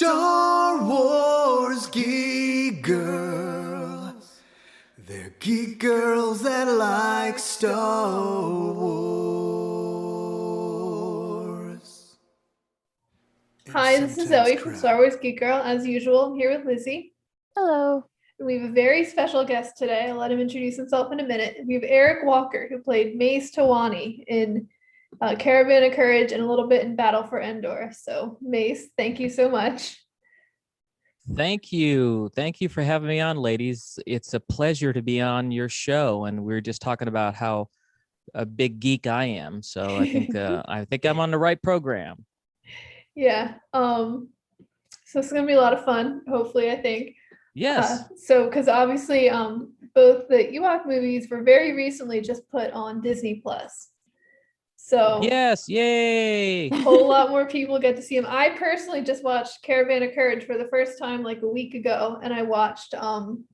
Star Wars geek girls. They're geek girls that like Star Wars. Hi, this is Zoe from Star Wars Geek Girl. As usual, I'm here with Lizzy. Hello. We have a very special guest today. I'll let him introduce himself in a minute. We have Eric Walker, who played Mace Tawani in Caravan of Courage and a little bit in Battle for Endor. So, Mace, thank you so much. Thank you. Thank you for having me on, ladies. It's a pleasure to be on your show. And we were just talking about how a big geek I am. So I think I'm on the right program. Yeah. So it's gonna be a lot of fun, hopefully, I think. Yes. Because obviously, both the Ewok movies were very recently just put on Disney Plus. So yes, yay! A whole lot more people get to see them. I personally just watched Caravan of Courage for the first time like a week ago, and I watched Battle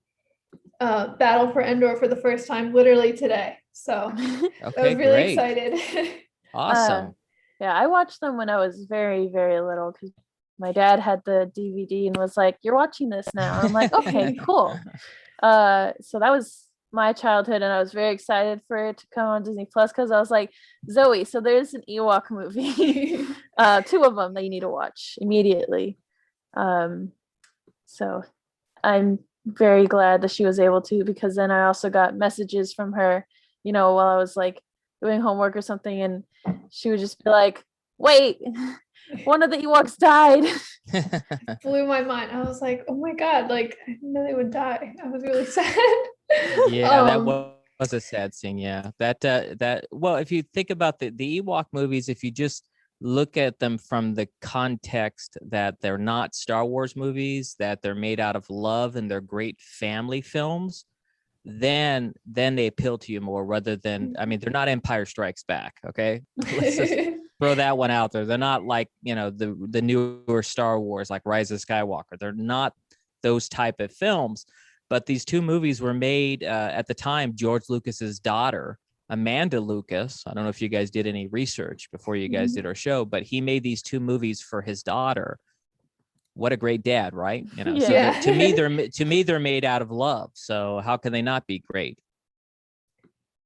for Endor for the first time literally today. So I was really excited. Awesome. Yeah, I watched them when I was very, very little because my dad had the DVD and was like, "You're watching this now." I'm like, "Okay, cool." So that was my childhood, and I was very excited for it to come on Disney Plus because I was like, Zoe, so there's an Ewok movie, 2 of them that you need to watch immediately. So I'm very glad that she was able to, because then I also got messages from her, while I was like doing homework or something, and she would just be like, "Wait, one of the Ewoks died." Blew my mind. I was like, oh my God, like I didn't know they would die. I was really sad. Yeah, that was a sad scene. Yeah, well, if you think about the Ewok movies, if you just look at them from the context that they're not Star Wars movies, that they're made out of love and they're great family films, then they appeal to you more rather than, I mean, they're not Empire Strikes Back. Okay. Let's just throw that one out there. They're not like, the newer Star Wars, like Rise of Skywalker. They're not those type of films. But these 2 movies were made at the time. George Lucas's daughter, Amanda Lucas, I don't know if you guys did any research before you guys did our show, but he made these 2 movies for his daughter. What a great dad, right? Yeah. So to me, they're made out of love. So how can they not be great?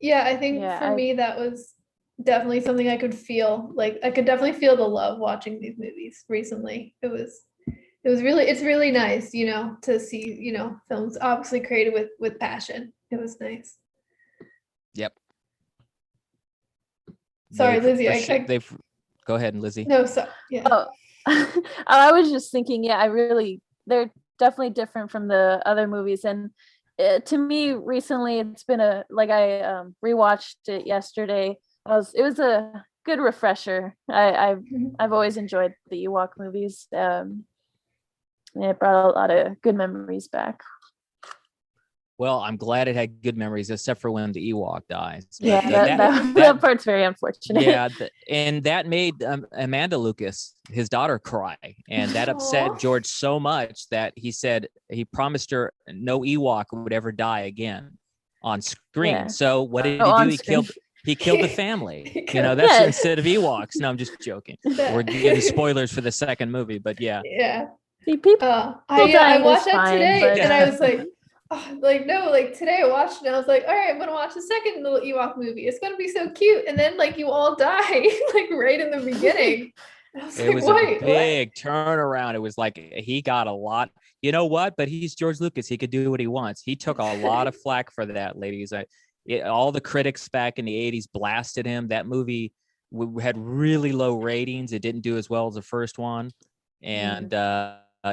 Yeah, I think for me, that was definitely something I could feel. Like I could definitely feel the love watching these movies recently. It's really nice, to see, films obviously created with passion. It was nice. Yep. Sorry, Lizzy. Go ahead, Lizzy. No, so yeah. Oh, I was just thinking, they're definitely different from the other movies, and to me, recently, it's been I rewatched it yesterday. It was a good refresher. I've always enjoyed the Ewok movies. It brought a lot of good memories back. Well, I'm glad it had good memories, except for when the Ewok dies. But that part's very unfortunate. Yeah, and that made Amanda Lucas, his daughter, cry, and that upset George so much that he said he promised her no Ewok would ever die again on screen. Yeah. So what did he do? He killed the family. That's instead of Ewoks. No, I'm just joking. We're getting spoilers for the second movie, but yeah. Yeah. I watched that today, and I was like, today I watched it and I was like, all right, I'm gonna watch the second little Ewok movie. It's gonna be so cute. And then you all die right in the beginning. It was a big turnaround. It was like he got a lot. You know what? But he's George Lucas. He could do what he wants. He took a lot of flack for that, ladies. All the critics back in the 80s blasted him. That movie had really low ratings. It didn't do as well as the first one. And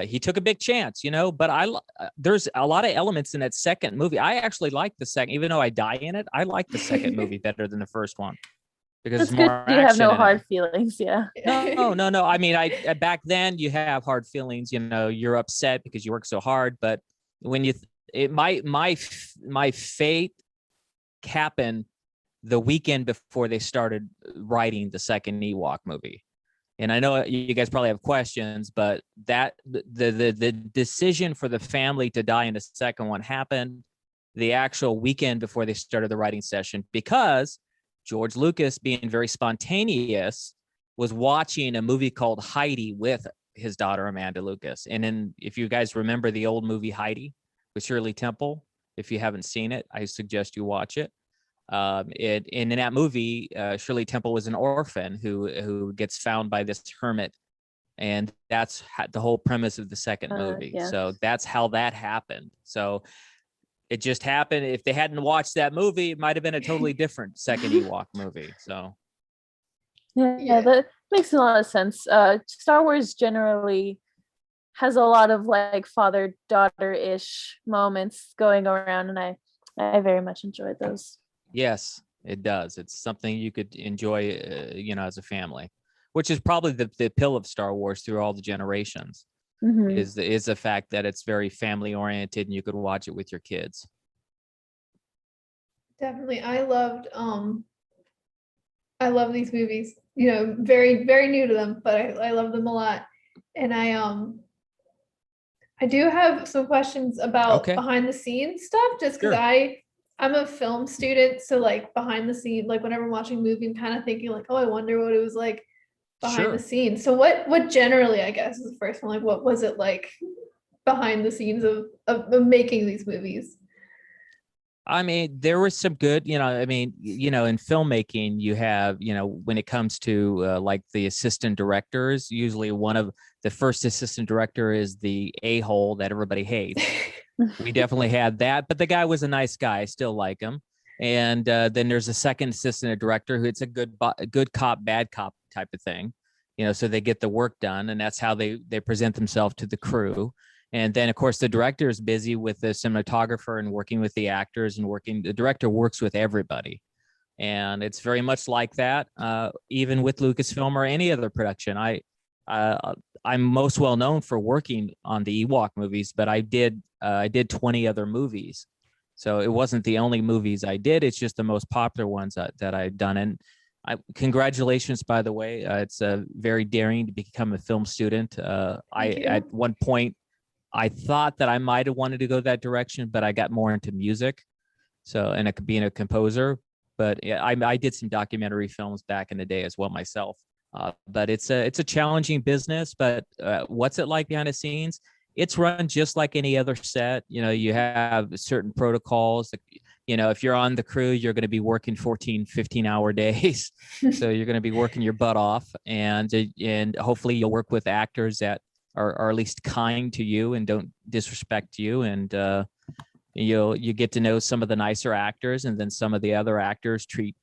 he took a big chance, but there's a lot of elements in that second movie. I actually like the second, even though I die in it. I like the second movie better than the first one because it's more action. You have no hard feelings. Yeah. No. I mean, back then you have hard feelings, you're upset because you work so hard, but when my fate happened the weekend before they started writing the second Ewok movie. And I know you guys probably have questions, but that the decision for the family to die in the second one happened the actual weekend before they started the writing session, because George Lucas, being very spontaneous, was watching a movie called Heidi with his daughter Amanda Lucas. And then if you guys remember the old movie Heidi with Shirley Temple, if you haven't seen it, I suggest you watch it. In that movie, Shirley Temple was an orphan who gets found by this hermit, and that's the whole premise of the second movie. Yes. So that's how that happened. So it just happened. If they hadn't watched that movie, it might have been a totally different second Ewok movie. So yeah, that makes a lot of sense. Star Wars generally has a lot of like father-daughter-ish moments going around, and I very much enjoyed those. yes, it does. It's something you could enjoy, as a family, which is probably the appeal of Star Wars through all the generations. Mm-hmm. Is the fact that it's very family oriented and you could watch it with your kids. Definitely. I love these movies, very, very new to them, but I love them a lot. And I do have some questions about behind the scenes stuff, just because I'm a film student. So like behind the scenes, like whenever I'm watching a movie, I'm kind of thinking like, oh, I wonder what it was like behind the scenes. So what generally, I guess, is the first one, like what was it like behind the scenes of making these movies? I mean, there was some good, in filmmaking, you have, when it comes to like the assistant directors, usually one of the first assistant director is the a-hole that everybody hates. We definitely had that, but the guy was a nice guy. I still like him. And then there's a second assistant director who it's a good cop, bad cop type of thing, so they get the work done, and that's how they present themselves to the crew. And then, of course, the director is busy with the cinematographer and working with the actors the director works with everybody. And it's very much like that, even with Lucasfilm or any other production. I'm most well known for working on the Ewok movies, but I did 20 other movies. So it wasn't the only movies I did. It's just the most popular ones that I've done. And congratulations, by the way. It's very daring to become a film student. At one point, I thought that I might have wanted to go that direction, but I got more into music. So, and being a composer, but I did some documentary films back in the day as well myself. But it's a challenging business, but what's it like behind the scenes? It's run just like any other set. You have certain protocols. If you're on the crew, you're going to be working 14, 15-hour days. So you're going to be working your butt off, and hopefully you'll work with actors that are at least kind to you and don't disrespect you. And you get to know some of the nicer actors, and then some of the other actors treat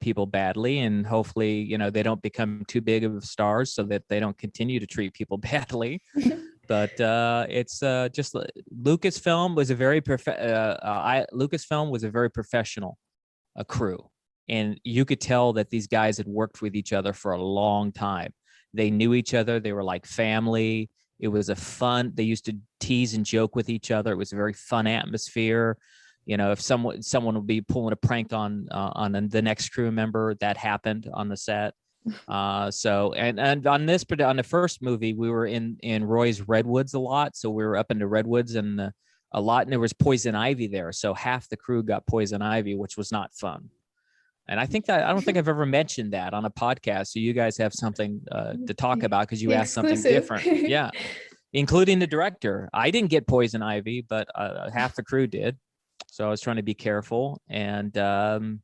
people badly, and hopefully they don't become too big of stars so that they don't continue to treat people badly. But it's just Lucasfilm was a very professional crew, and you could tell that these guys had worked with each other for a long time. They knew each other. They were like family. It was they used to tease and joke with each other. It was a very fun atmosphere. If someone would be pulling a prank on the next crew member, that happened on the set. So on the first movie, we were in Roy's Redwoods a lot. So we were up in the Redwoods and a lot, and there was poison ivy there. So half the crew got poison ivy, which was not fun. And I don't think I've ever mentioned that on a podcast. So you guys have something to talk about because you asked something different. Yeah. Including the director. I didn't get poison ivy, but half the crew did. So I was trying to be careful. And and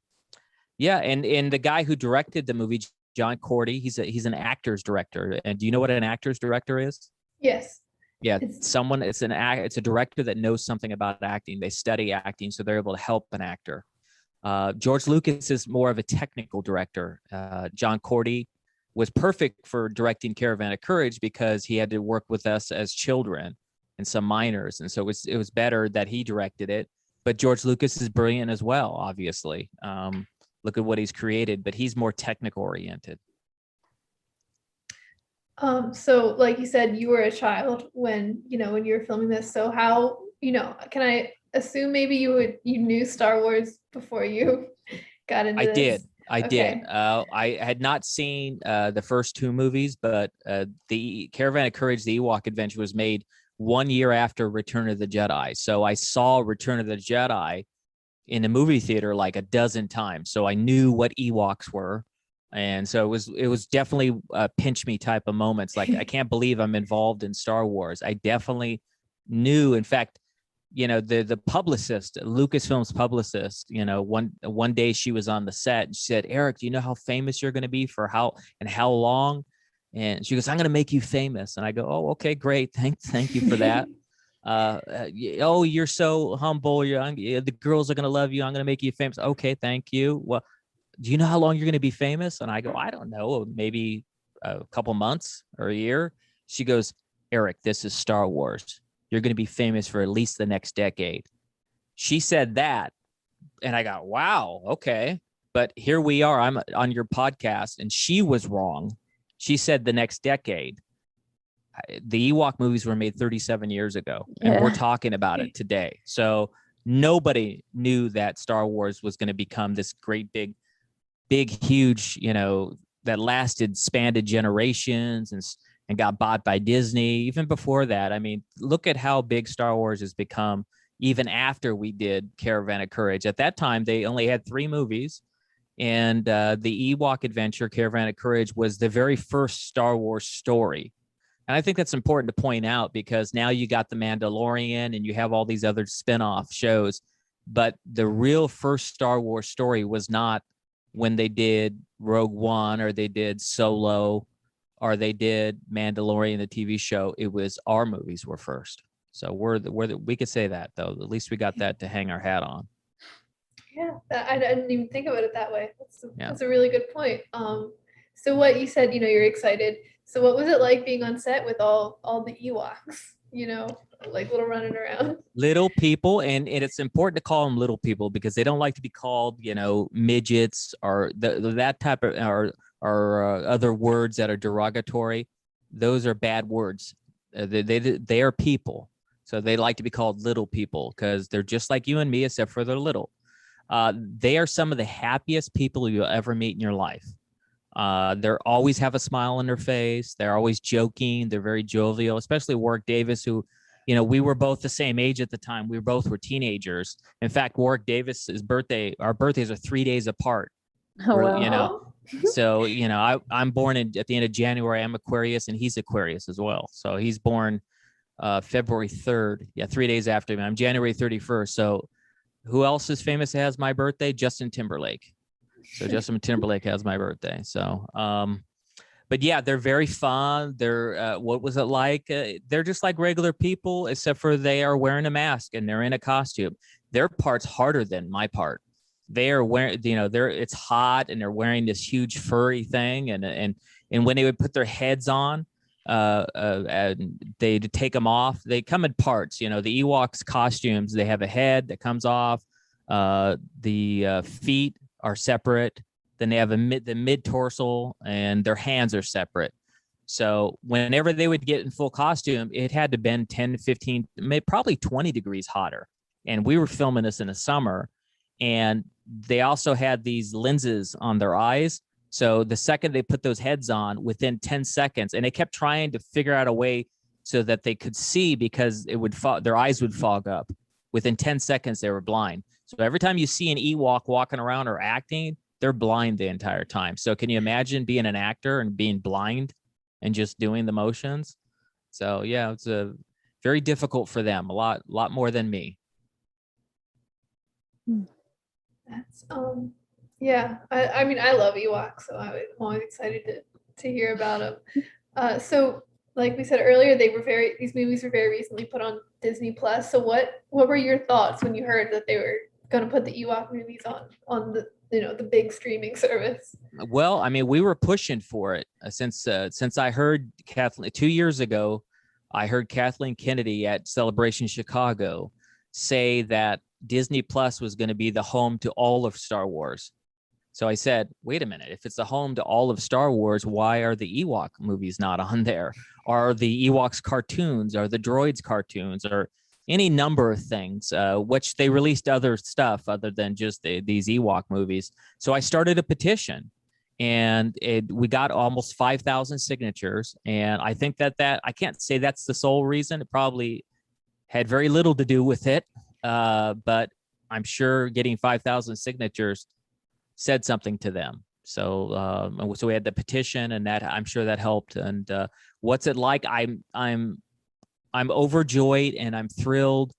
the guy who directed the movie, John Cordy, he's an actor's director. And do you know what an actor's director is? Yes. Yeah, it's a director that knows something about acting. They study acting, so they're able to help an actor. George Lucas is more of a technical director. John Cordy was perfect for directing Caravan of Courage because he had to work with us as children and some minors. And so it was better that he directed it. But George Lucas is brilliant as well, obviously. Look at what he's created, but he's more technical oriented. So like you said, you were a child when you were filming this. So how, can I assume maybe you knew Star Wars before you got into this? I did. I had not seen the first two movies, but the Caravan of Courage, the Ewok Adventure, was made 1 year after Return of the Jedi. So I saw Return of the Jedi in the movie theater like a dozen times. So I knew what Ewoks were. And so it was definitely pinch me type of moments. Like, I can't believe I'm involved in Star Wars. I definitely knew. In fact, the publicist, Lucasfilm's publicist, one day she was on the set and she said, Eric, do you know how famous you're going to be for how long? And she goes, I'm going to make you famous. And I go, oh, okay, great. Thank you for that. Oh, you're so humble. The girls are going to love you. I'm going to make you famous. Okay, thank you. Well, do you know how long you're going to be famous? And I go, I don't know, maybe a couple months or a year. She goes, Eric, this is Star Wars. You're going to be famous for at least the next decade. She said that. And I got, wow, okay. But here we are. I'm on your podcast and she was wrong. She said the next decade. The Ewok movies were made 37 years ago, and we're talking about it today. So nobody knew that Star Wars was going to become this great, big, huge, that spanned generations and got bought by Disney. Even before that, I mean, look at how big Star Wars has become even after we did Caravan of Courage. At that time, they only had 3 movies. And the Ewok Adventure, Caravan of Courage, was the very first Star Wars story. And I think that's important to point out because now you got The Mandalorian and you have all these other spin-off shows. But the real first Star Wars story was not when they did Rogue One or they did Solo or they did Mandalorian, the TV show. It was our movies were first. So we could say that, though. At least we got that to hang our hat on. Yeah, I didn't even think about it that way. That's a really good point. So what you said, you're excited. So what was it like being on set with all the Ewoks, like little running around? Little people, and it's important to call them little people because they don't like to be called, midgets or that type of or other words that are derogatory. Those are bad words. They are people. So they like to be called little people because they're just like you and me, except for they're little. They are some of the happiest people you'll ever meet in your life. They always have a smile on their face. They're always joking. They're very jovial, especially Warwick Davis, who, we were both the same age at the time. We both were teenagers. In fact, Warwick Davis's birthday, our birthdays are 3 days apart. Oh, wow. So, I'm born at the end of January. I'm Aquarius and he's Aquarius as well. So he's born February 3rd. Yeah, 3 days after me. I'm January 31st. So who else is famous that has my birthday? Justin Timberlake. So Justin Timberlake has my birthday. So, but yeah, they're very fun. They're, what was it like? They're just like regular people, except for they are wearing a mask and they're in a costume. Their part's harder than my part. They are wearing, it's hot and they're wearing this huge furry thing. And when they would put their heads on, and they'd take them off. They come in parts, the Ewoks costumes, they have a head that comes off. The feet are separate. Then they have the mid torso and their hands are separate. So whenever they would get in full costume, it had to been 10, 15, probably 20 degrees hotter. And we were filming this in the summer. And they also had these lenses on their eyes. So the second they put those heads on, within 10 seconds, and they kept trying to figure out a way so that they could see because their eyes would fog up. Within 10 seconds, they were blind. So every time you see an Ewok walking around or acting, they're blind the entire time. So can you imagine being an actor and being blind and just doing the motions? So yeah, it's very difficult for them, a lot more than me. That's yeah. I mean, I love Ewoks, so I'm always excited to hear about them. So like we said earlier, these movies were very recently put on Disney Plus. So what were your thoughts when you heard that they were going to put the Ewok movies on the the big streaming service? Well, I mean, we were pushing for it since I heard 2 years ago. I heard Kathleen Kennedy at Celebration Chicago say that Disney Plus was going to be the home to all of Star Wars. So I said, wait a minute, if it's the home to all of Star Wars, why are the Ewok movies not on there? Are the Ewoks cartoons, are the droids cartoons, or any number of things, which they released other stuff other than just these Ewok movies. So I started a petition and we got almost 5,000 signatures. And I think that I can't say that's the sole reason. It probably had very little to do with it. But I'm sure getting 5,000 signatures said something to them. So we had the petition, and that I'm sure that helped. And what's it like? I'm overjoyed and I'm thrilled,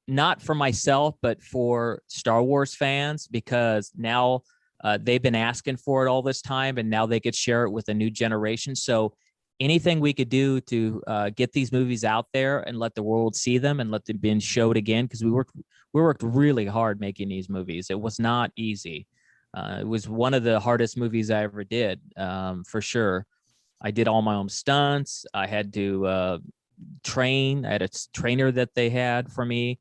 not for myself, but for Star Wars fans, because now they've been asking for it all this time, and now they could share it with a new generation. So anything we could do to get these movies out there and let the world see them and let them be showed again, because we worked really hard making these movies. It was not easy. It was one of the hardest movies I ever did, for sure. I did all my own stunts. I had to train. I had a trainer that they had for me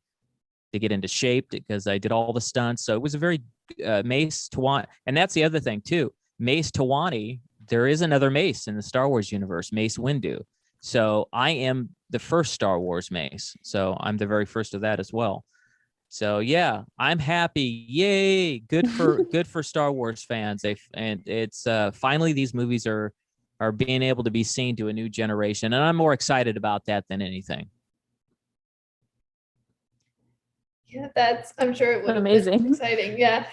to get into shape, because I did all the stunts. So it was a very Mace Tawani. And that's the other thing too. Mace Tawani, there is another Mace in the Star Wars universe, Mace Windu. So I am the first Star Wars Mace. So I'm the very first of that as well. So yeah, I'm happy. Yay! Good for Star Wars fans. And it's finally these movies are being able to be seen to a new generation, and I'm more excited about that than anything. Yeah, I'm sure it would have amazing. been exciting. Yeah.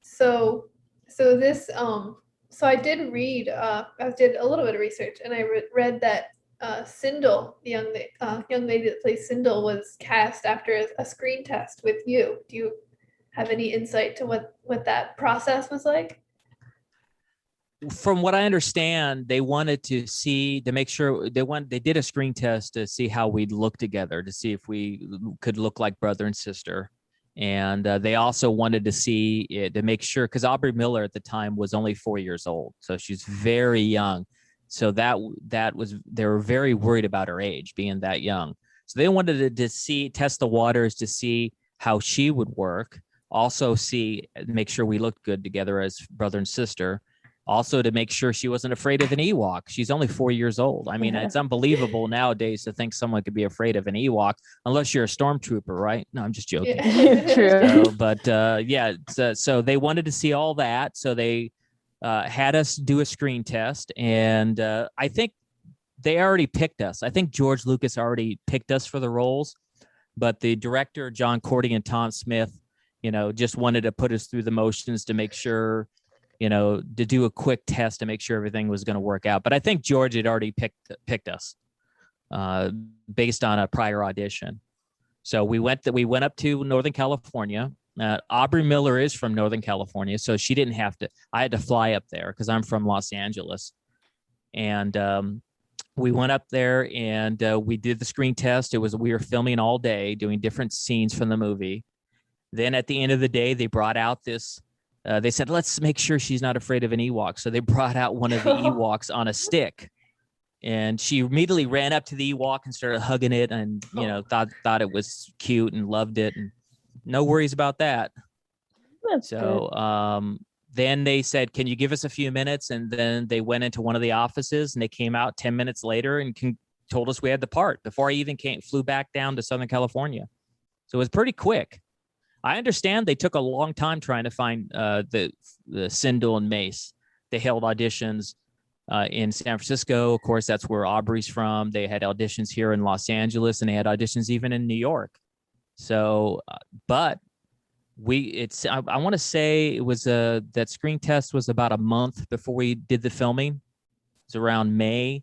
So this so I did read I did a little bit of research, and I read that Sindel, the young lady that plays Sindel, was cast after a screen test with you. Do you have any insight to what that process was like? From what I understand, they wanted to make sure they did a screen test to see how we'd look together, to see if we could look like brother and sister. And they also wanted to see it to make sure, because Aubrey Miller at the time was only 4 years old, so she's very young. So that was, they were very worried about her age being that young. So they wanted to test the waters to see how she would work. Also make sure we looked good together as brother and sister. Also to make sure she wasn't afraid of an Ewok. She's only 4 years old. I mean, it's unbelievable nowadays to think someone could be afraid of an Ewok, unless you're a stormtrooper, right? No, I'm just joking. Yeah. True. So they wanted to see all that. So they had us do a screen test, and I think they already picked us. I think George Lucas already picked us for the roles, but the director, John Cordy and Tom Smith, just wanted to put us through the motions to make sure, to do a quick test to make sure everything was going to work out. But I think George had already picked us based on a prior audition. So we went up to Northern California. Aubrey Miller is from Northern California, so she didn't have to. I had to fly up there because I'm from Los Angeles. And we went up there and we did the screen test. We were filming all day, doing different scenes from the movie. Then at the end of the day, they brought out this. They said, let's make sure she's not afraid of an Ewok. So they brought out one of the Ewoks on a stick. And she immediately ran up to the Ewok and started hugging it, and thought it was cute and loved it, and no worries about that. That's good. Then they said, can you give us a few minutes? And then they went into one of the offices, and they came out 10 minutes later and told us we had the part before I even flew back down to Southern California. So it was pretty quick. I understand they took a long time trying to find the Sindel and Mace. They held auditions in San Francisco. Of course, that's where Aubrey's from. They had auditions here in Los Angeles, and they had auditions even in New York. So, but I want to say it was that screen test was about a month before we did the filming. It was around May,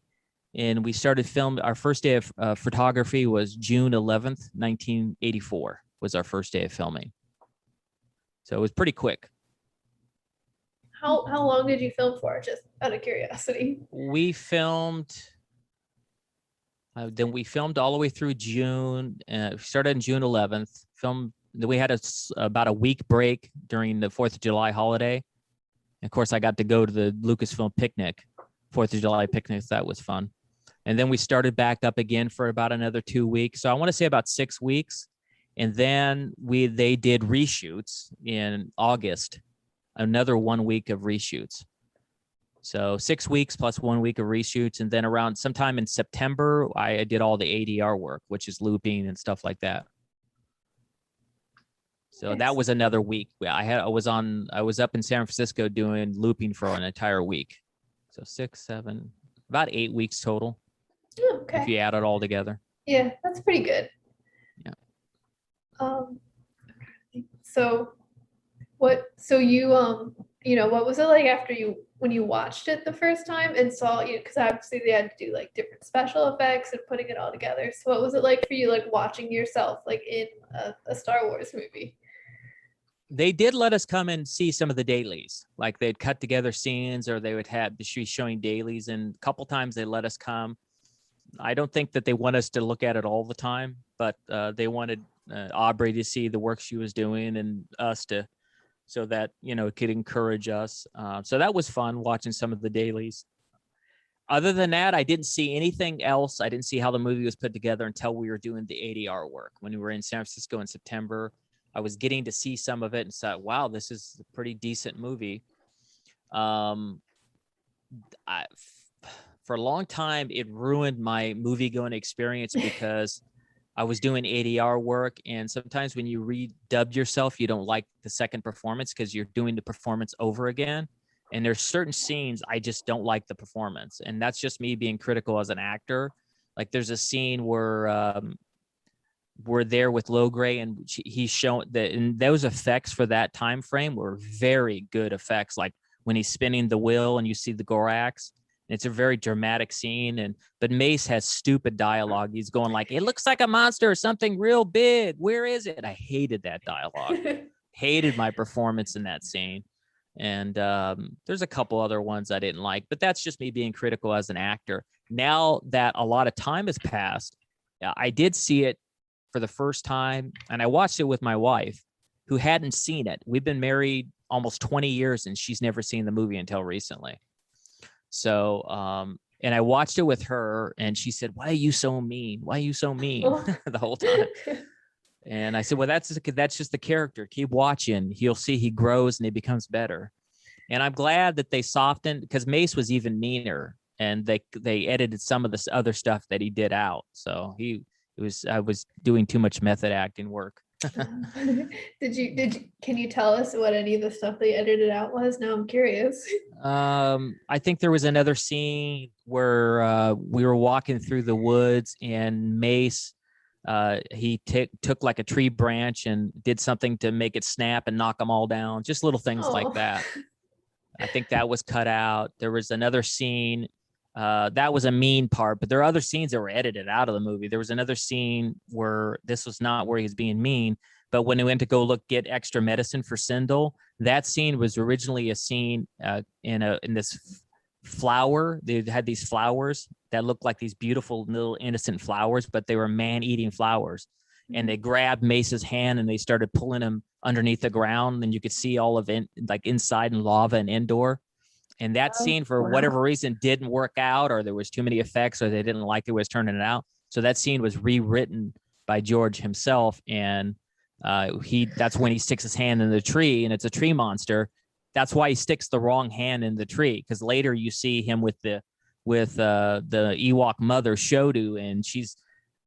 and we started filming. Our first day of photography was June 11th, 1984 was our first day of filming. So it was pretty quick. How long did you film for? Just out of curiosity. We filmed. Then we filmed all the way through June. We started on June 11th. Then we had about a week break during the 4th of July holiday. And of course, I got to go to the Lucasfilm picnic, 4th of July picnic. That was fun. And then we started back up again for about another 2 weeks. So I want to say about 6 weeks. And then they did reshoots in August, another 1 week of reshoots. So 6 weeks plus 1 week of reshoots. And then around sometime in September, I did all the ADR work, which is looping and stuff like that. So that was another week. I was up in San Francisco doing looping for an entire week. So 6, 7, about 8 weeks total. Okay. If you add it all together. Yeah, that's pretty good. Yeah. So So you know, what was it like after when you watched it the first time and saw, you know, because obviously they had to do like different special effects and putting it all together. So what was it like for you, like watching yourself like in a Star Wars movie? They did let us come and see some of the dailies. Like they'd cut together scenes, or they would have be showing dailies, and a couple times they let us come. I don't think that they want us to look at it all the time, but they wanted Aubrey to see the work she was doing, and us to, so that, you know, it could encourage us. So that was fun watching some of the dailies. Other than that, I didn't see anything else. I didn't see how the movie was put together until we were doing the ADR work. When we were in San Francisco in September, I was getting to see some of it and said, wow, this is a pretty decent movie. For a long time, it ruined my movie going experience because I was doing ADR work. And sometimes when you redub yourself, you don't like the second performance because you're doing the performance over again. And there's certain scenes I just don't like the performance. And that's just me being critical as an actor. Like there's a scene where we're there with Logray, and he's showing that, and those effects for that time frame were very good effects. Like when he's spinning the wheel and you see the Gorax, it's a very dramatic scene. But Mace has stupid dialogue. He's going like, it looks like a monster or something real big. Where is it? I hated that dialogue. Hated my performance in that scene. And there's a couple other ones I didn't like, but that's just me being critical as an actor. Now that a lot of time has passed, I did see it for the first time, and I watched it with my wife, who hadn't seen it. We've been married almost 20 years, and she's never seen the movie until recently. So, and I watched it with her, and she said, "Why are you so mean? Why are you so mean?" The whole time. And I said, well, that's just the character. Keep watching. You'll see he grows and he becomes better. And I'm glad that they softened, because Mace was even meaner, and they edited some of this other stuff that he did out. So I was doing too much method acting work. Can you tell us what any of the stuff they edited out was? Now I'm curious. I think there was another scene where we were walking through the woods, and Mace, he took like a tree branch and did something to make it snap and knock them all down. Just little things like that. I think that was cut out. There was another scene that was a mean part, but there are other scenes that were edited out of the movie. There was another scene where this was not where he was being mean, but when he went to go get extra medicine for Sindel, that scene was originally a scene in this flower. They had these flowers that looked like these beautiful little innocent flowers, but they were man-eating flowers. And they grabbed Mace's hand and they started pulling him underneath the ground, and you could see all of it, like inside and lava and indoor. And that scene, for whatever reason, didn't work out, or there was too many effects, or they didn't like the way it was turning it out. So that scene was rewritten by George himself, and that's when he sticks his hand in the tree, and it's a tree monster. That's why he sticks the wrong hand in the tree, because later you see him with the Ewok mother Shodu, and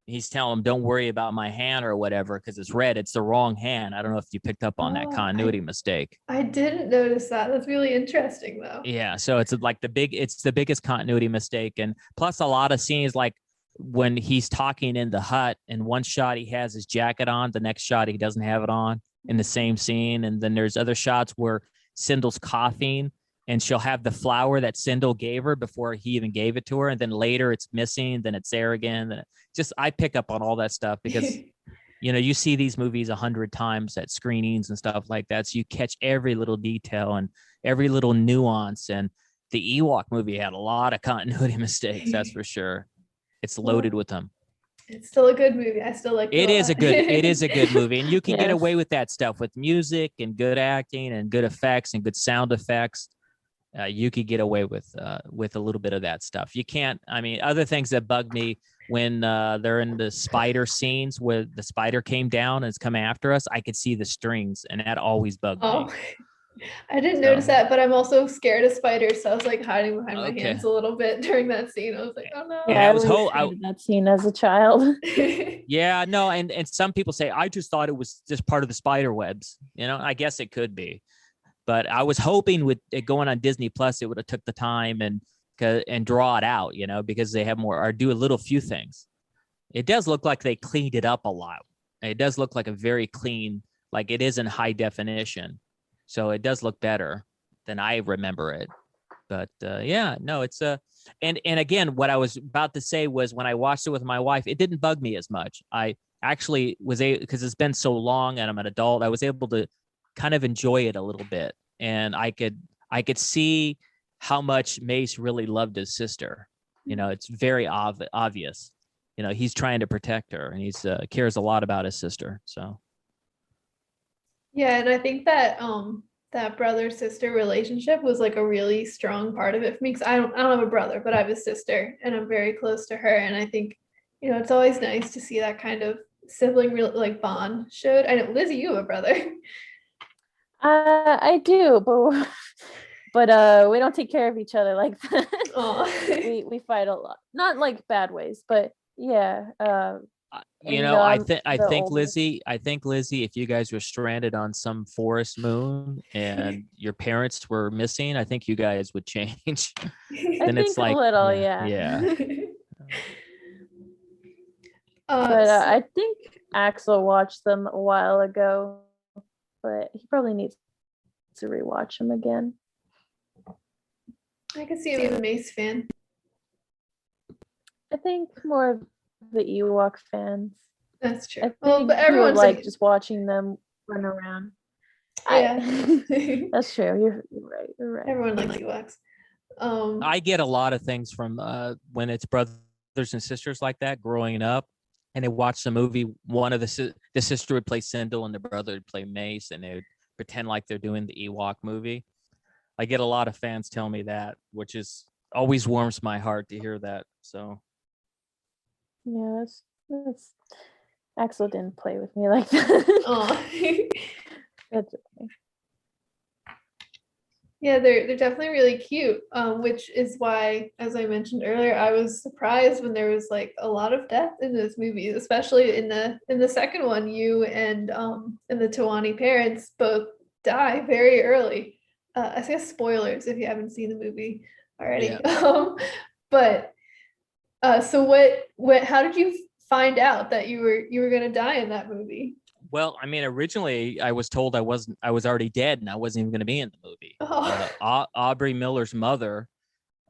he's telling him, don't worry about my hand or whatever, because it's red. It's the wrong hand. I don't know if you picked up on that continuity mistake. I didn't notice that. That's really interesting though. Yeah. So it's like it's the biggest continuity mistake. And plus a lot of scenes, like when he's talking in the hut, and one shot he has his jacket on, the next shot he doesn't have it on in the same scene. And then there's other shots where Sindel's coughing, and she'll have the flower that Sindel gave her before he even gave it to her. And then later it's missing, then it's there again. Then I pick up on all that stuff because, you know, you see these movies 100 times at screenings and stuff like that. So you catch every little detail and every little nuance. And the Ewok movie had a lot of continuity mistakes. That's for sure. It's loaded with them. It's still a good movie. I still like it. It is a good movie. And you can get away with that stuff with music and good acting and good effects and good sound effects. You could get away with a little bit of that stuff. You can't. I mean, other things that bug me when they're in the spider scenes where the spider came down and it's coming after us, I could see the strings, and that always bugged me. I didn't notice that, but I'm also scared of spiders, so I was like hiding behind my hands a little bit during that scene. I was like, oh no. Yeah, I was scared of that scene as a child. Yeah, no, and some people say, I just thought it was just part of the spider webs. You know, I guess it could be. But I was hoping with it going on Disney Plus, it would have took the time and draw it out, you know, because they have more, or do a few things. It does look like they cleaned it up a lot. It does look like a very clean, like it is in high definition. So it does look better than I remember it. But yeah, no, it's and again, what I was about to say was when I watched it with my wife, it didn't bug me as much. I actually was able, because it's been so long and I'm an adult, I was able to kind of enjoy it a little bit, and I could see how much Mace really loved his sister. You know, it's very obvious. You know, he's trying to protect her, and he's cares a lot about his sister. So Yeah, and I think that that brother-sister relationship was like a really strong part of it for me, because I don't have a brother, but I have a sister and I'm very close to her. And I think, it's always nice to see that kind of sibling like bond showed. I know, Lizzie, you have a brother. I do, but we don't take care of each other like that. we fight a lot, not like bad ways, but yeah. I think oldest. Lizzie, if you guys were stranded on some forest moon and your parents were missing, I think you guys would change. Then it's like a little, yeah. But I think Axel watched them a while ago, but he probably needs to rewatch them again. I can see him as a Mace fan. I think more of the Ewok fans. That's true. I think but everyone's like just watching them run around. Yeah, that's true. You're right. Everyone likes Ewoks. I get a lot of things from when it's brothers and sisters like that growing up, and they watch the movie. One of the sister would play Sindel and the brother would play Mace, and they would pretend like they're doing the Ewok movie. I get a lot of fans tell me that, which is always warms my heart to hear that. So yeah, that's Axel didn't play with me like that. Oh. That's okay. Yeah, they're definitely really cute, which is why, as I mentioned earlier, I was surprised when there was like a lot of death in this movie, especially in the second one. You and the Tawani parents both die very early. I guess spoilers if you haven't seen the movie already. Yeah. But so what? How did you find out that you were gonna die in that movie? Well, I mean, originally I was told I was already dead and I wasn't even going to be in the movie. Aubrey Miller's mother,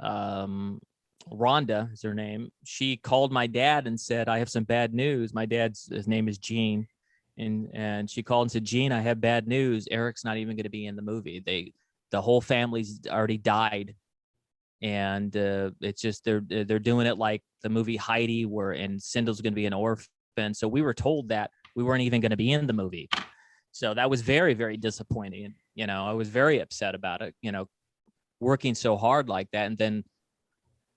Rhonda is her name. She called my dad and said, "I have some bad news." His name is Gene, and she called and said, "Gene, I have bad news. Eric's not even going to be in the movie. The whole family's already died, and it's just they're doing it like the movie Heidi, and Cindel's going to be an orphan." So we were told that we weren't even going to be in the movie. So that was very, very disappointing. I was very upset about it, working so hard like that. And then it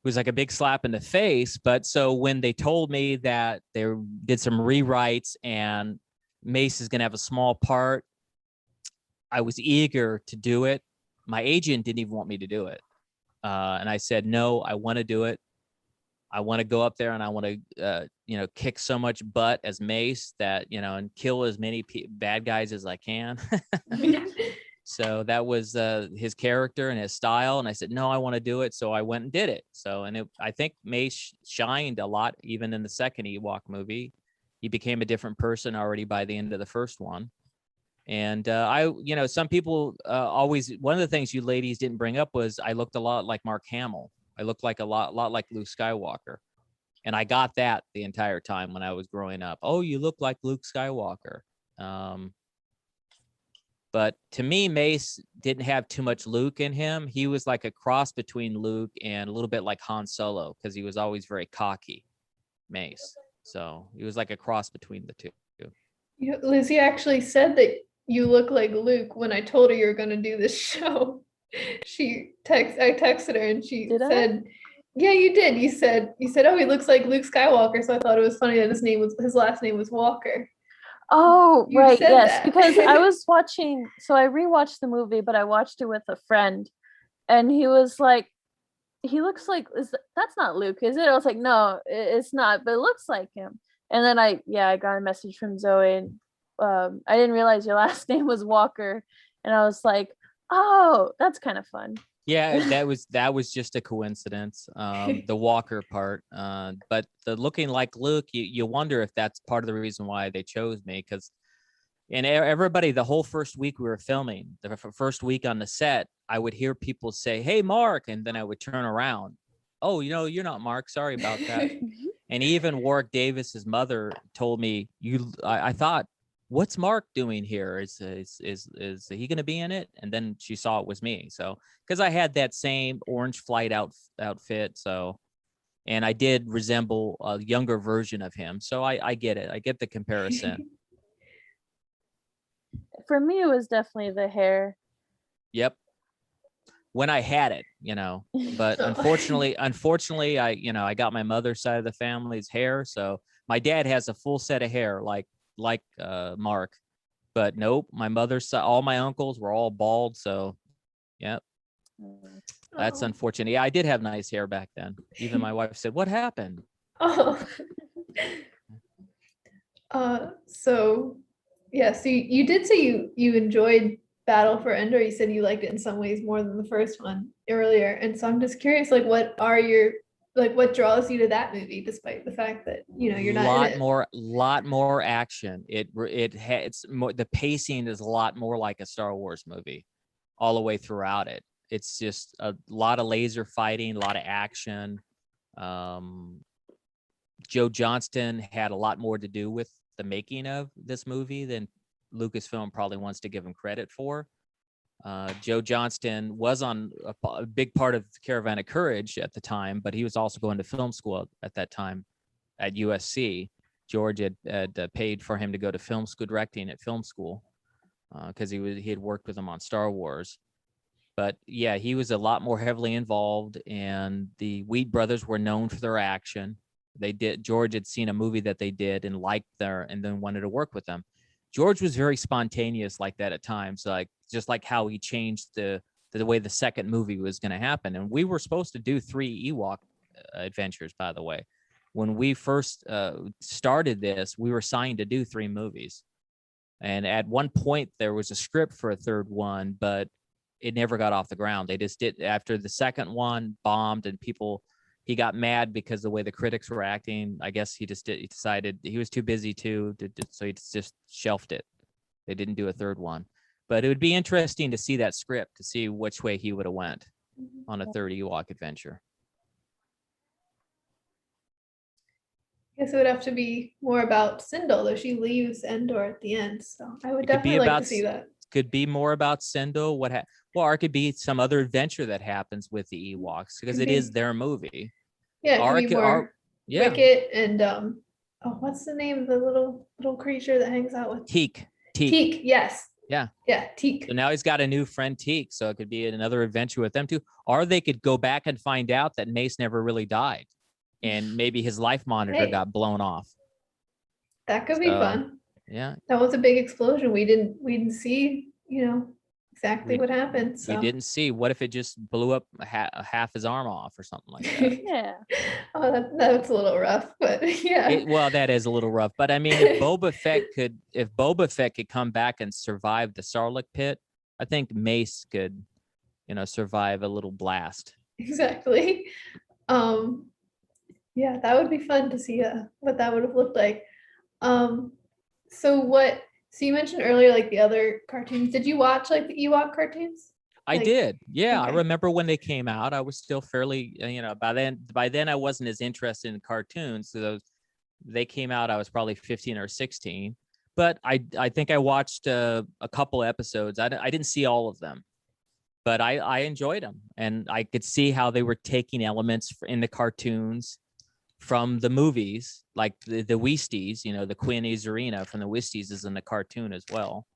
was like a big slap in the face. But so when they told me that they did some rewrites and Mace is going to have a small part, I was eager to do it. My agent didn't even want me to do it. And I said, no, I want to do it. I want to go up there and I want to, kick so much butt as Mace that, and kill as many bad guys as I can. So that was his character and his style. And I said, no, I want to do it. So I went and did it. So, I think Mace shined a lot, even in the second Ewok movie. He became a different person already by the end of the first one. And some people always, one of the things you ladies didn't bring up was I looked a lot like Mark Hamill. I looked like a lot like Luke Skywalker. And I got that the entire time when I was growing up. Oh, you look like Luke Skywalker. But to me, Mace didn't have too much Luke in him. He was like a cross between Luke and a little bit like Han Solo, because he was always very cocky, Mace. So he was like a cross between the two. Lizzie actually said that you look like Luke when I told her you were going to do this show. I texted her and she said, "Yeah, you did." You said, "Oh, he looks like Luke Skywalker." So I thought it was funny that his last name was Walker. Oh, right. Yes, because I was watching. So I rewatched the movie, but I watched it with a friend, and he was like, "He looks like that's not Luke, is it?" I was like, "No, it's not, but it looks like him." And then I got a message from Zoe, and I didn't realize your last name was Walker, and I was like, oh, that's kind of fun. Yeah, that was just a coincidence, the Walker part. But the looking like Luke, you wonder if that's part of the reason why they chose me, because And everybody, the whole first week we were filming, the first week on the set, I would hear people say, "Hey, Mark," and then I would turn around. "Oh, you're not Mark. Sorry about that." And even Warwick Davis's mother told me, I thought, "What's Mark doing here? Is he going to be in it?" And then she saw it was me. So, because I had that same orange flight outfit, so, and I did resemble a younger version of him. So I get it. I get the comparison. For me, it was definitely the hair. Yep. When I had it, but unfortunately, I got my mother's side of the family's hair. So my dad has a full set of hair like Mark, but nope, my mother's side, all my uncles were all bald. So, yep, that's unfortunate. Yeah, I did have nice hair back then. Even my wife said, "What happened?" Oh. So yeah, so you did say you enjoyed Battle for Endor. You said you liked it in some ways more than the first one earlier. And so I'm just curious, like, what draws you to that movie, despite the fact that, you're not in it? Lot more action. It's more, the pacing is a lot more like a Star Wars movie all the way throughout it. It's just a lot of laser fighting, a lot of action. Joe Johnston had a lot more to do with the making of this movie than Lucasfilm probably wants to give him credit for. Joe Johnston was on a big part of Caravan of Courage at the time, but he was also going to film school at that time at USC. George had paid for him to go to film school, directing at film school, because he had worked with him on Star Wars. But yeah, he was a lot more heavily involved, and the Wheat brothers were known for their action. George had seen a movie that they did and liked and then wanted to work with them. George was very spontaneous like that at times, just like how he changed the way the second movie was going to happen. And we were supposed to do 3 Ewok adventures, by the way. When we first started this, we were signed to do 3 movies. And at one point there was a script for a third one, but it never got off the ground. They just did, after the second one bombed and he got mad because the way the critics were acting. I guess he decided he was too busy so he just shelved it. They didn't do a third one, but it would be interesting to see that script to see which way he would have went on a third Ewok adventure. I guess it would have to be more about Sindel, though she leaves Endor at the end. So I would definitely like to see that. Could be more about Sindel. Or it could be some other adventure that happens with the Ewoks, because it is their movie. Yeah, it could be more Wicket and what's the name of the little creature that hangs out with Teak? Teak, yes. Yeah, Teak. So now he's got a new friend, Teak. So it could be another adventure with them too. Or they could go back and find out that Mace never really died, and maybe his life monitor got blown off. That could be fun. Yeah, that was a big explosion. We didn't see, exactly what happened. So we didn't see. What if it just blew up half his arm off or something like that? Yeah. Oh, that's a little rough, but yeah. Well, that is a little rough. But I mean, if Boba Fett could come back and survive the Sarlacc pit, I think Mace could, survive a little blast. Exactly. Yeah, that would be fun to see what that would have looked like. So you mentioned earlier, like, the other cartoons. Did you watch, like, the Ewok cartoons? I did. Yeah. Okay. I remember when they came out, I was still fairly, by then I wasn't as interested in cartoons. So they came out, I was probably 15 or 16, but I think I watched a couple episodes. I didn't see all of them, but I enjoyed them, and I could see how they were taking elements in the cartoons from the movies, like the Wisties, the Queen Izarina from the Wisties is in the cartoon as well.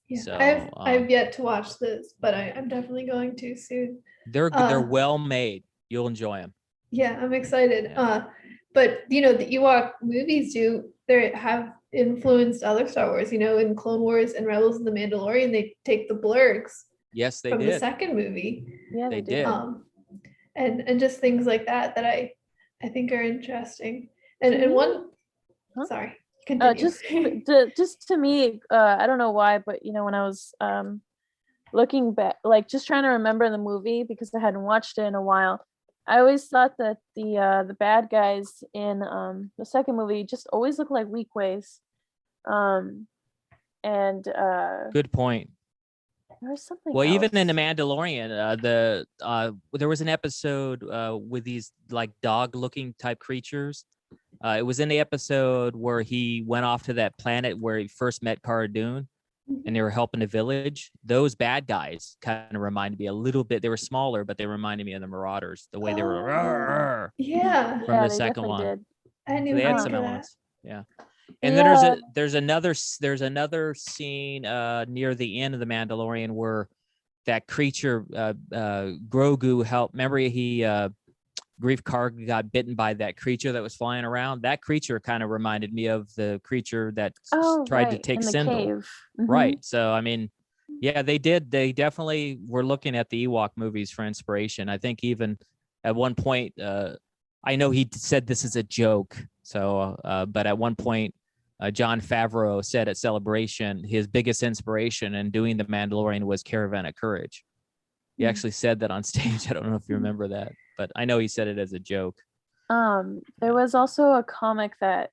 Yeah, so I've yet to watch this, but I'm definitely going to soon. They're well made. You'll enjoy them. Yeah, I'm excited. Yeah. But the Ewok movies they have influenced other Star Wars. In Clone Wars and Rebels and the Mandalorian, they take the blurgs. Yes, they from did. the second movie. Yeah, they did. And just things like that I think are interesting. And one, sorry, continue. Just to me, I don't know why, but when I was looking back, like, just trying to remember the movie because I hadn't watched it in a while, I always thought that the bad guys in the second movie just always look like weak ways. and Good point. there was something Well, else. even in The Mandalorian, there was an episode with these like dog-looking type creatures. It was in the episode where he went off to that planet where he first met Cara Dune, and they were helping a village. Those bad guys kind of reminded me a little bit. They were smaller, but they reminded me of the Marauders, the way they were Yeah. from the they second definitely one. did. I didn't So even they had think some of that. elements. Yeah. And then Yeah. there's another scene near the end of The Mandalorian where that creature Grogu helped. Remember he Grief Karg got bitten by that creature that was flying around. That creature kind of reminded me of the creature that tried to Right, take in the Sindel. cave. Mhm. Right. So I mean, yeah, they did. They definitely were looking at the Ewok movies for inspiration. I think even at one point, I know he said this is a joke. So, but at one point, Jon Favreau said at Celebration his biggest inspiration in doing The Mandalorian was Caravan of Courage. He actually said that on stage. I don't know if you remember that, but I know he said it as a joke. There was also a comic that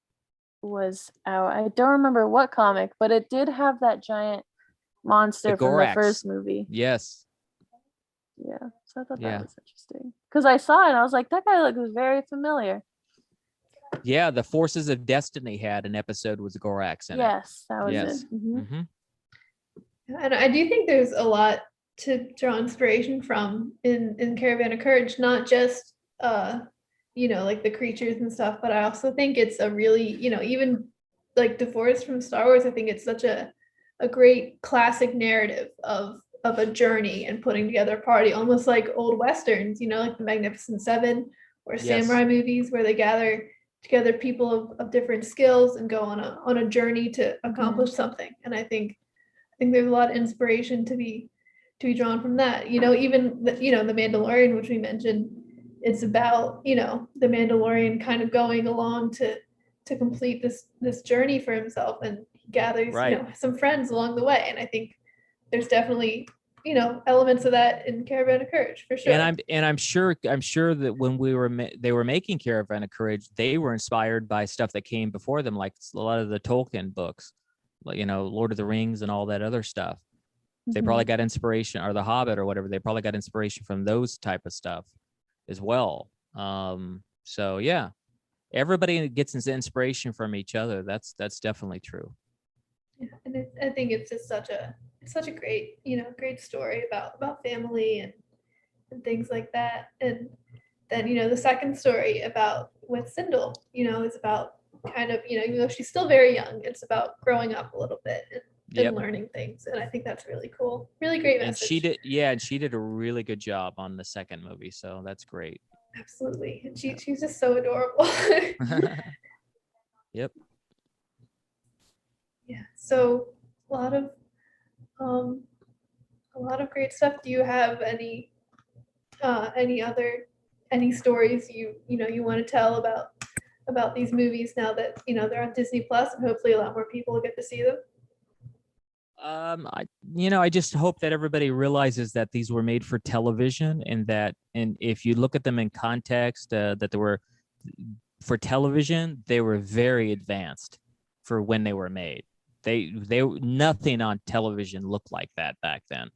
was out. I don't remember what comic, but it did have that giant monster from the Gorax. first movie. Yes. Yeah, so I thought Yeah. that was interesting because I saw it and I was like, that guy looks very familiar. Yeah, the Forces of Destiny had an episode with Gorax in it. Yes, that was Yes. it. Mhm. Mm-hmm. And I do think there's a lot to draw inspiration from in Caravan of Courage, not just like the creatures and stuff, but I also think it's a really, even like divorced from Star Wars, I think it's such a great classic narrative of a journey and putting together a party, almost like old westerns, like the Magnificent Seven or samurai movies where they gather together people of different skills and go on a journey to accomplish something. And I think there's a lot of inspiration to be drawn from that. Even the Mandalorian, which we mentioned, it's about the Mandalorian kind of going along to complete this journey for himself, and he gathers some friends along the way. And I think there's definitely elements of that in Caravan of Courage for sure. And I'm sure that when they were making Caravan of Courage, they were inspired by stuff that came before them, like a lot of the Tolkien books, like Lord of the Rings and all that other stuff. They probably got inspiration, or The Hobbit or whatever. They probably got inspiration from those type of stuff as well. So yeah, everybody gets inspiration from each other. That's definitely true. Yeah, and I think it's just such a great great story about family and things like that. And then the second story about with Sindel is about kind of even though she's still very young, it's about growing up a little bit and learning things. And I think that's really cool, really great message. And she did a really good job on the second movie, so that's great. Absolutely. And she's just so adorable. Yep. Yeah, so a lot of great stuff. Do you have any stories you want to tell about these movies now that they're on Disney Plus, and hopefully a lot more people will get to see them? I just hope that everybody realizes that these were made for television, and if you look at them in context, that they were for television, they were very advanced for when they were made. They nothing on television looked like that back then.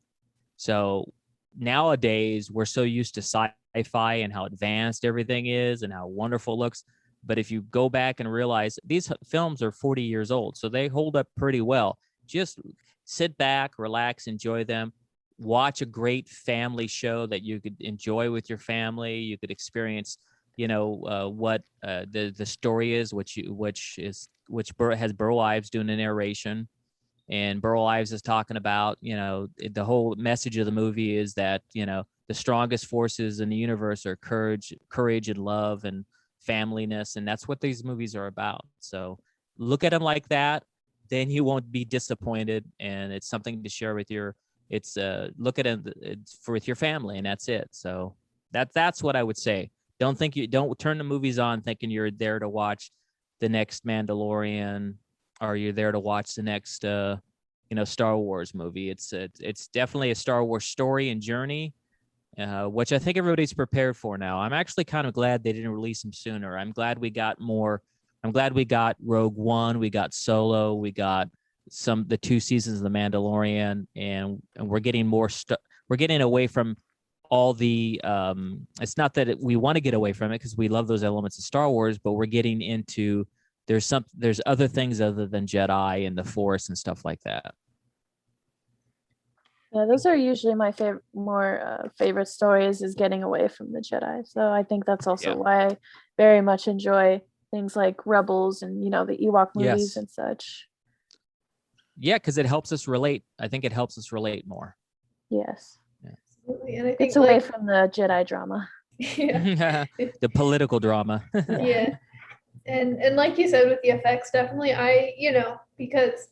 So nowadays we're so used to sci-fi and how advanced everything is and how wonderful it looks. But if you go back and realize these films are 40 years old, so they hold up pretty well. Just sit back, relax, enjoy them. Watch a great family show that you could enjoy with your family. You could experience, what the story is, which has Burl Ives doing the narration, and Burl Ives is talking about, the whole message of the movie is that the strongest forces in the universe are courage and love and familyness, and that's what these movies are about. So look at them like that, then you won't be disappointed, and it's something to share with look at it with your family, and that's it. So that's what I would say. Don't turn the movies on thinking you're there to watch the next Mandalorian, or you're there to watch the next Star Wars movie. It's definitely a Star Wars story and journey, which I think everybody's prepared for now. I'm actually kind of glad they didn't release them sooner. I'm glad we got more. I'm glad we got Rogue One, we got Solo, we got the 2 seasons of The Mandalorian, and we're getting we're getting away from all the it's not that we want to get away from it, because we love those elements of Star Wars, but we're getting into there's other things other than Jedi and the Force and stuff like that. Yeah, those are usually my favorite stories, is getting away from the Jedi. So I think that's also why I very much enjoy things like Rebels and, you know, the Ewok movies and such. Yeah, because it helps us relate. I think it helps us relate more. Yes. Yeah. Absolutely. And I think it's away from the Jedi drama. Yeah. The political drama. Yeah. And like you said with the effects, definitely because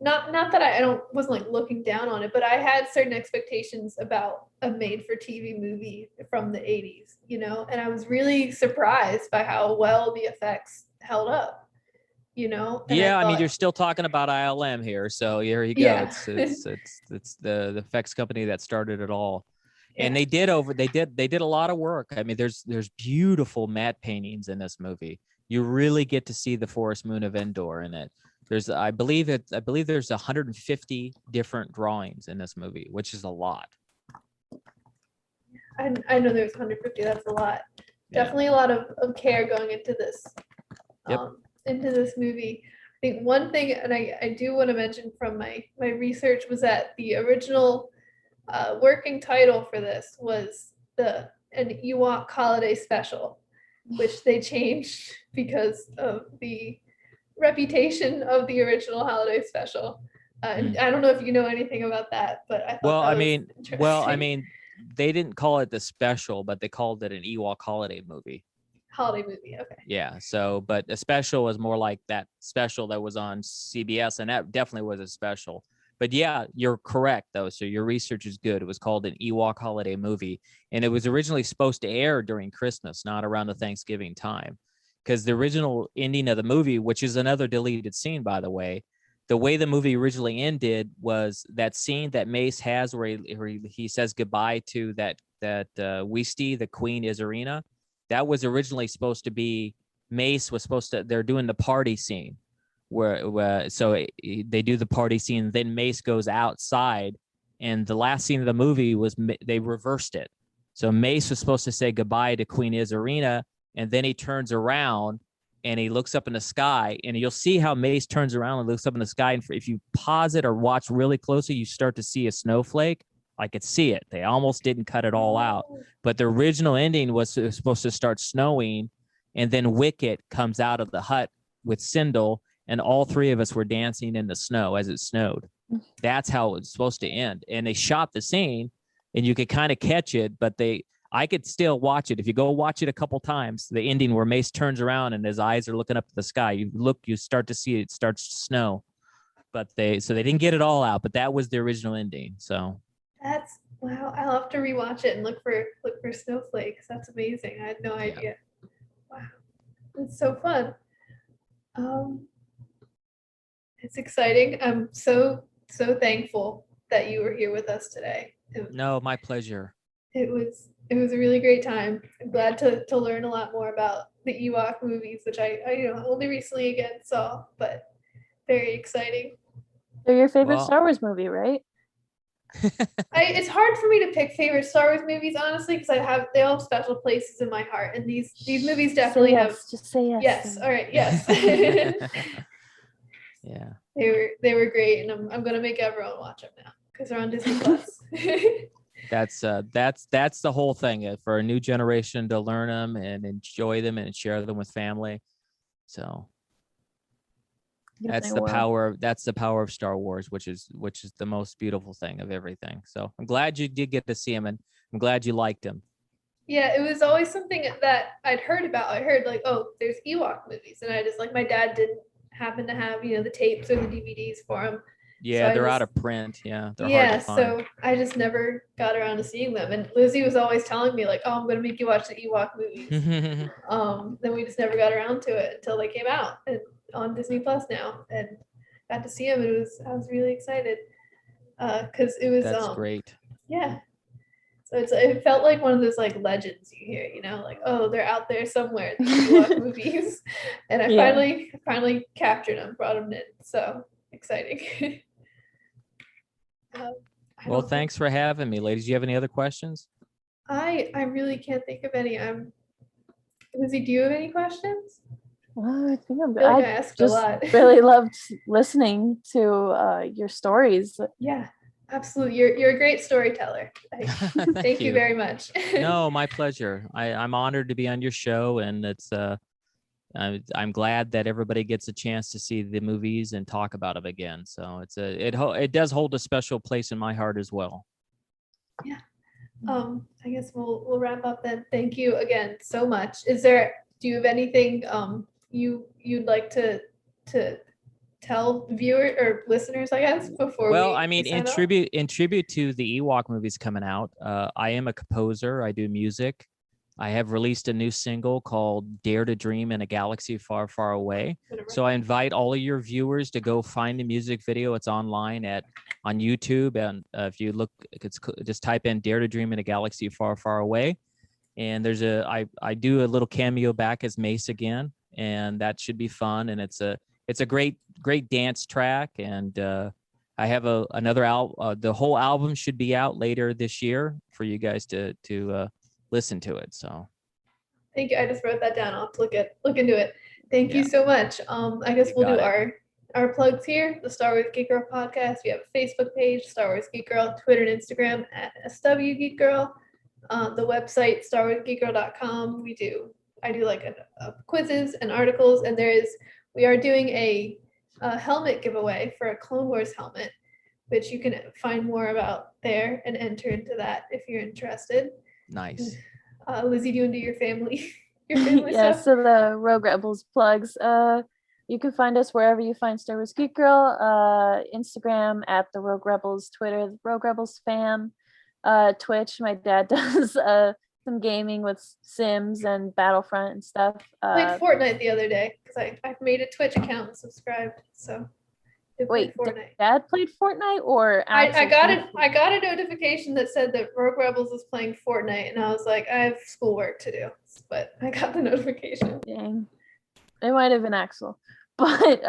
not that I wasn't like looking down on it, but I had certain expectations about a made for TV movie from the 80s, and I was really surprised by how well the effects held up, And I mean, you're still talking about ILM here, so here you go. Yeah. It's the effects company that started it all. Yeah. And they did a lot of work. I mean, there's beautiful matte paintings in this movie. You really get to see the forest moon of Endor in it. I believe there's 150 different drawings in this movie, which is a lot. I know there's 150. That's a lot. Yeah. Definitely a lot of care going into this. Into this movie. I think one thing, and I do want to mention from my research, was that the original working title for this was an Ewok holiday special, which they changed because of the reputation of the original holiday special. And I don't know if you know anything about that, but I thought I mean, they didn't call it the special, but they called it an Ewok holiday movie. Holiday movie, okay. Yeah. So, but a special was more like that special that was on CBS, and that definitely was a special. But yeah, you're correct though. So your research is good. It was called an Ewok holiday movie, and it was originally supposed to air during Christmas, not around the Thanksgiving time. Because the original ending of the movie, which is another deleted scene, by the way the movie originally ended was that scene that Mace has where he says goodbye to that Weastie, the Queen Izarina. That was originally supposed to be they're doing the party scene so they do the party scene. Then Mace goes outside, and the last scene of the movie was they reversed it. So Mace was supposed to say goodbye to Queen Izarina, and then he turns around and he looks up in the sky, and you'll see how Mace turns around and looks up in the sky. And if you pause it or watch really closely, you start to see a snowflake. I could see it. They almost didn't cut it all out, but the original ending was supposed to start snowing, and then Wicket comes out of the hut with Sindel, and all three of us were dancing in the snow as it snowed. That's how it was supposed to end. And they shot the scene, and you could kind of catch it, but I could still watch it. If you go watch it a couple times, the ending where Mace turns around and his eyes are looking up at the sky, you start to see it starts to snow. But they didn't get it all out, but that was the original ending. So that's wow. I'll have to rewatch it and look for snowflakes. That's amazing. I had no idea. Wow. It's so fun. It's exciting. I'm so thankful that you were here with us today. No, my pleasure. It was a really great time. I'm glad to learn a lot more about the Ewok movies, which I only recently again saw, but very exciting. They're your favorite Star Wars movie, right? It's hard for me to pick favorite Star Wars movies, honestly, because they all have special places in my heart, and these movies definitely have. Just say yes. Yes. All right. Yes. Yeah. They were great, and I'm gonna make everyone watch them now because they're on Disney Plus. That's the whole thing for a new generation to learn them and enjoy them and share them with family. So that's the power of Star Wars, which is the most beautiful thing of everything. So I'm glad you did get to see him, and I'm glad you liked him. Yeah, it was always something that I'd heard about. I heard like, oh, there's Ewok movies, and I just my dad didn't happen to have the tapes or the DVDs for him. Yeah, so they're out of print. Yeah, they're hard to find. So I just never got around to seeing them. And Lizzy was always telling me like, oh, I'm gonna make you watch the Ewok movies. Then we just never got around to it until they came out and on Disney Plus now, and got to see them. I was really excited because it was. That's great. Yeah. So it felt like one of those like legends you hear, like, oh, they're out there somewhere in the Ewok movies, and I finally captured them, brought them in. So exciting. Well, thanks for having me, ladies. Do you have any other questions? I really can't think of any. Lizzy, do you have any questions? Well, I think I'm I feel like I I asked a just lot. really loved listening to your stories. Yeah, absolutely. You're a great storyteller. Thank you very much. No, my pleasure. I'm honored to be on your show, and it's I'm glad that everybody gets a chance to see the movies and talk about them again. So it does hold a special place in my heart as well. Yeah. I guess we'll wrap up then. Thank you again so much. Do you have anything you'd like to tell viewers or listeners, I guess, before Well, we in sign off? tribute to the Ewok movies coming out, I am a composer. I do music. I have released a new single called Dare to Dream in a Galaxy Far, Far Away. So I invite all of your viewers to go find the music video. It's online on YouTube. And if you look, just type in Dare to Dream in a Galaxy Far, Far Away. And I do a little cameo back as Mace again, and that should be fun. And it's a great dance track. And I have another album. The whole album should be out later this year for you guys to listen to it. So Thank you. I just wrote that down. I'll have to look into it. Thank you so much. I guess we'll do our plugs here. The Star Wars Geek Girl podcast. We have a Facebook page, Star Wars Geek Girl, Twitter and Instagram at SW Geek Girl. The website, starwarsgeekgirl.com. I do like quizzes and articles, and we are doing a helmet giveaway for a Clone Wars helmet, which you can find more about there and enter into that if you're interested. Nice. Lizzy, do you want to do your family Yeah, stuff? so the Rogue Rebels plugs. You can find us wherever you find Star Wars Geek Girl, Instagram at the Rogue Rebels, Twitter, the Rogue Rebels fam, Twitch. My dad does some gaming with Sims and Battlefront and stuff. Played Fortnite the other day because I've made a Twitch account and subscribed. So wait, Dad played Fortnite or I got a notification that said that Rogue Rebels was playing Fortnite, and I was like, I have schoolwork to do, but I got the notification. Dang, it might have been Axel, but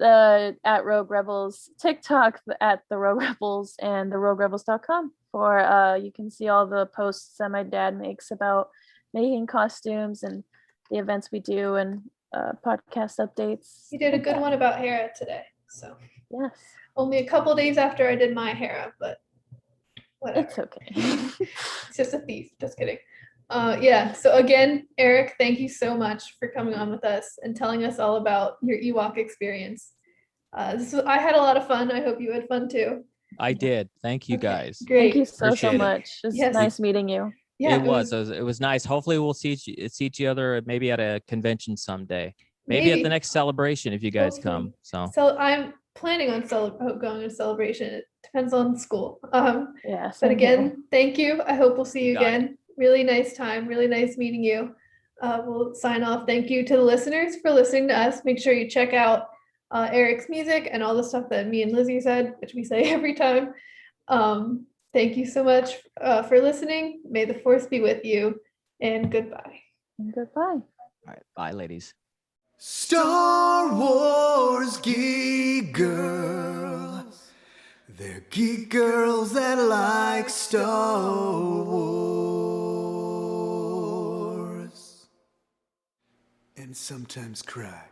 at Rogue Rebels, TikTok at the Rogue Rebels, and the RogueRebels.com for you can see all the posts that my dad makes about making costumes and the events we do and podcast updates. You did a good one about Hera today. So yes, only a couple days after I did my Hera, but whatever. It's okay. It's just a thief. Just kidding. Yeah. So again, Eric, thank you so much for coming on with us and telling us all about your Ewok experience. I had a lot of fun. I hope you had fun too. I did. Thank you guys. Great. Thank you so Appreciate it. much. It's nice meeting you. Yeah, it was nice. Hopefully we'll see each other maybe at a convention someday. Maybe at the next celebration if you guys come. So I'm planning on going to celebration. It depends on school. Yeah. But again, thank you. I hope we'll see you again. Really nice time. Really nice meeting you. We'll sign off. Thank you to the listeners for listening to us. Make sure you check out Eric's music and all the stuff that me and Lizzy said, which we say every time. Thank you so much for listening. May the force be with you, and goodbye. And goodbye. All right. Bye, ladies. Star Wars Geek Girls. They're geek girls that like Star Wars. And sometimes cry.